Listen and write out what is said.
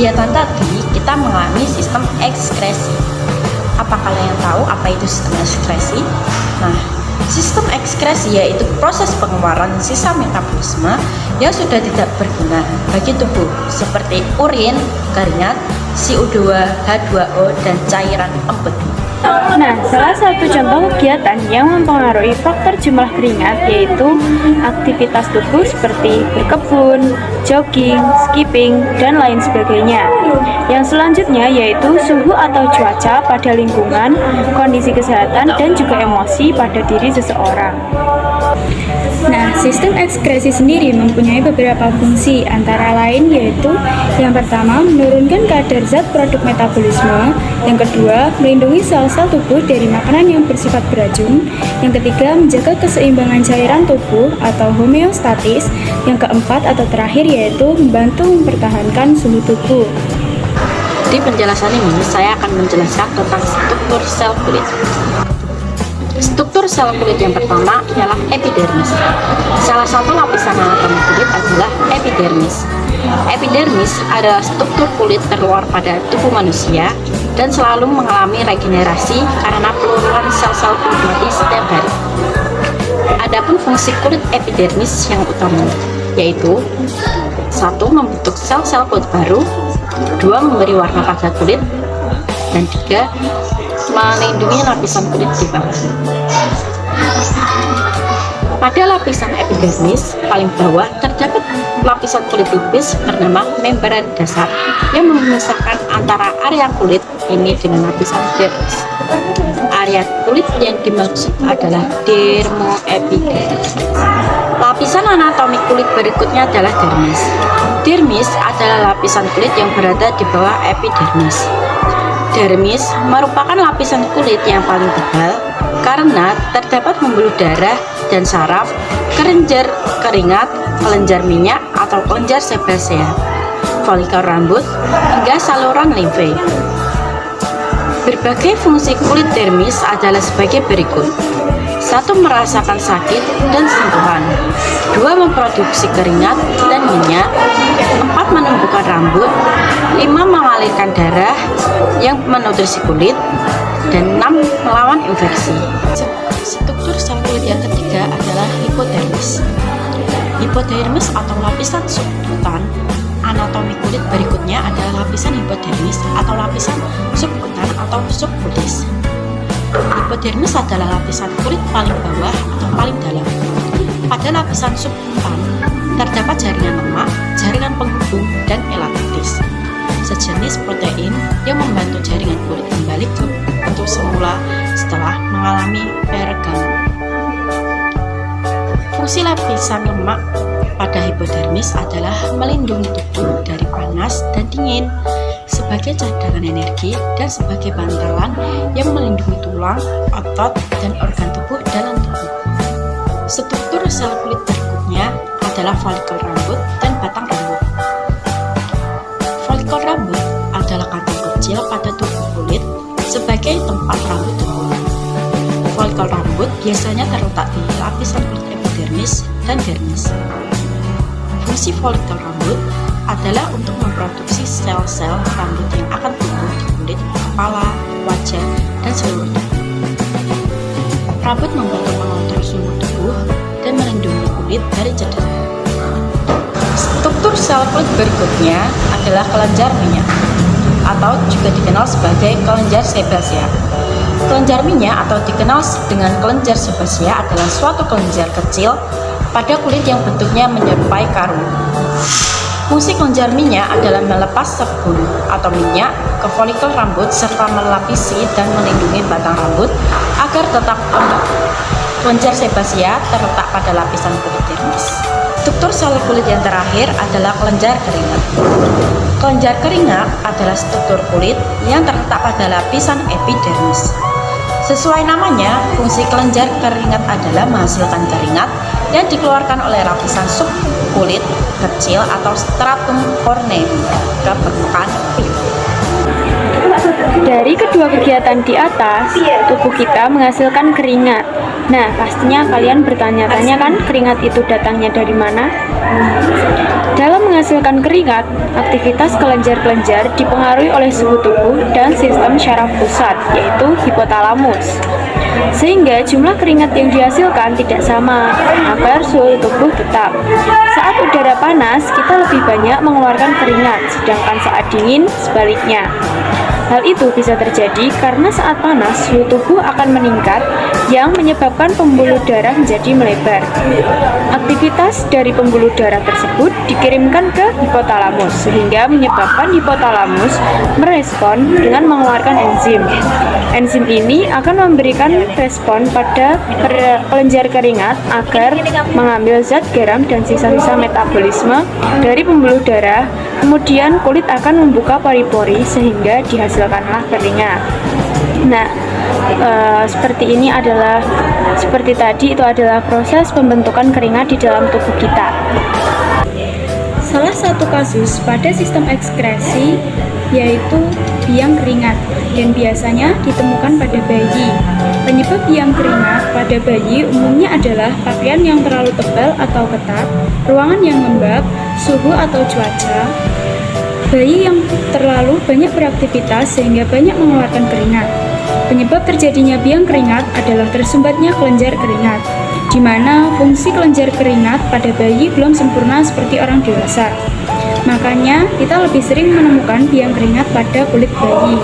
kegiatan tadi kita mengalami sistem ekskresi. Apa kalian tahu apa itu sistem ekskresi? Nah, sistem ekskresi yaitu proses pengeluaran sisa metabolisme yang sudah tidak berguna bagi tubuh seperti urin, keringat, CO2, H2O, dan cairan empedu. Nah, salah satu contoh kegiatan yang mempengaruhi faktor jumlah keringat yaitu aktivitas tubuh seperti berkebun, jogging, skipping, dan lain sebagainya. Yang selanjutnya yaitu suhu atau cuaca pada lingkungan, kondisi kesehatan, dan juga emosi pada diri seseorang. Nah, sistem ekskresi sendiri mempunyai beberapa fungsi, antara lain yaitu yang pertama, menurunkan kadar zat produk metabolisme, yang kedua, melindungi sel-sel tubuh dari makanan yang bersifat beracun, yang ketiga, menjaga keseimbangan cairan tubuh atau homeostatis, yang keempat atau terakhir yaitu membantu mempertahankan suhu tubuh. Di penjelasan ini, saya akan menjelaskan tentang struktur sel kulit. Struktur sel kulit yang pertama ialah epidermis. Salah satu lapisan anatomi kulit adalah epidermis. Epidermis adalah struktur kulit terluar pada tubuh manusia dan selalu mengalami regenerasi karena peluruhan sel-sel kulit mati setiap hari. Adapun fungsi kulit epidermis yang utama yaitu 1. Membentuk sel-sel kulit baru, 2. Memberi warna pada kulit, dan 3. Melindungi lapisan kulit di bawah. Pada lapisan epidermis paling bawah terdapat lapisan kulit tipis bernama membran dasar yang memisahkan antara area kulit ini dengan lapisan dermis. Area kulit yang dimaksud adalah dermoepidermis. Lapisan anatomi kulit berikutnya adalah dermis. Dermis adalah lapisan kulit yang berada di bawah epidermis. Dermis merupakan lapisan kulit yang paling tebal karena terdapat pembuluh darah dan saraf, kelenjar keringat, kelenjar minyak atau kelenjar sebasea, folikel rambut, hingga saluran limfe. Berbagai fungsi kulit dermis adalah sebagai berikut. 1. Merasakan sakit dan sentuhan. 2. Memproduksi keringat dan minyak. 4. Menumbuhkan rambut. 5. Mengalirkan darah yang menutrisi kulit. Dan 6. Melawan infeksi. Struktur sel kulit yang ketiga adalah hipodermis. Hipodermis atau lapisan subkutan anatomi kulit berikutnya adalah lapisan hipodermis atau lapisan subkutan atau subkutis. Hipodermis adalah lapisan kulit paling bawah atau paling dalam. Pada lapisan subkutan terdapat jaringan lemak, jaringan penghubung, dan elastis, sejenis protein yang membantu jaringan kulit kembali ke bentuk semula setelah mengalami peregangan. Fungsi lapisan lemak pada hipodermis adalah melindungi tubuh dari panas dan dingin, sebagai cadangan energi, dan sebagai bantalan yang melindungi tulang, otot, dan organ tubuh dalam tubuh. Struktur sel kulit berikutnya adalah folikel rambut dan batang rambut. Folikel rambut adalah kantong kecil pada tubuh kulit sebagai tempat rambut tumbuh. Folikel rambut biasanya terletak di lapisan kulit epidermis dan dermis. Fungsi folikel rambut adalah untuk memproduksi sel-sel rambut yang akan tumbuh di kulit, kepala, wajah, dan seluruh tubuh. Rambut membantu mengontrol suhu tubuh dan melindungi kulit dari cedera. Struktur sel kulit berikutnya adalah kelenjar minyak atau juga dikenal sebagai kelenjar sebasea. Kelenjar minyak atau dikenal dengan kelenjar sebasea adalah suatu kelenjar kecil pada kulit yang bentuknya menyerupai karung. Fungsi kelenjar minyak adalah melepas sabun atau minyak ke folikel rambut serta melapisi dan melindungi batang rambut agar tetap lembab. Kelenjar sebasea terletak pada lapisan kulit dermis. Struktur sel kulit yang terakhir adalah kelenjar keringat. Kelenjar keringat adalah struktur kulit yang terletak pada lapisan epidermis. Sesuai namanya, fungsi kelenjar keringat adalah menghasilkan keringat yang dikeluarkan oleh lapisan subkulit kecil atau stratum corneum ke permukaan kulit. Dari kedua kegiatan di atas, tubuh kita menghasilkan keringat. Nah, pastinya kalian bertanya-tanya kan, keringat itu datangnya dari mana? Dalam menghasilkan keringat, aktivitas kelenjar-kelenjar dipengaruhi oleh suhu tubuh dan sistem syaraf pusat, yaitu hipotalamus. Sehingga jumlah keringat yang dihasilkan tidak sama, agar suhu tubuh tetap. Saat udara panas, kita lebih banyak mengeluarkan keringat, sedangkan saat dingin sebaliknya. Hal itu bisa terjadi karena saat panas suhu tubuh akan meningkat yang menyebabkan pembuluh darah menjadi melebar. Aktivitas dari pembuluh darah tersebut dikirimkan ke hipotalamus sehingga menyebabkan hipotalamus merespon dengan mengeluarkan enzim. Enzim ini akan memberikan respon pada kelenjar keringat agar mengambil zat garam dan sisa-sisa metabolisme dari pembuluh darah. Kemudian kulit akan membuka pori-pori sehingga dihasilkanlah keringat. Nah, seperti tadi itu adalah proses pembentukan keringat di dalam tubuh kita. Salah satu kasus pada sistem ekskresi yaitu biang keringat dan biasanya ditemukan pada bayi. Penyebab biang keringat pada bayi umumnya adalah pakaian yang terlalu tebal atau ketat, ruangan yang lembab, suhu atau cuaca. Bayi yang terlalu banyak beraktivitas sehingga banyak mengeluarkan keringat. Penyebab terjadinya biang keringat adalah tersumbatnya kelenjar keringat, di mana fungsi kelenjar keringat pada bayi belum sempurna seperti orang dewasa. Makanya, kita lebih sering menemukan biang keringat pada kulit bayi.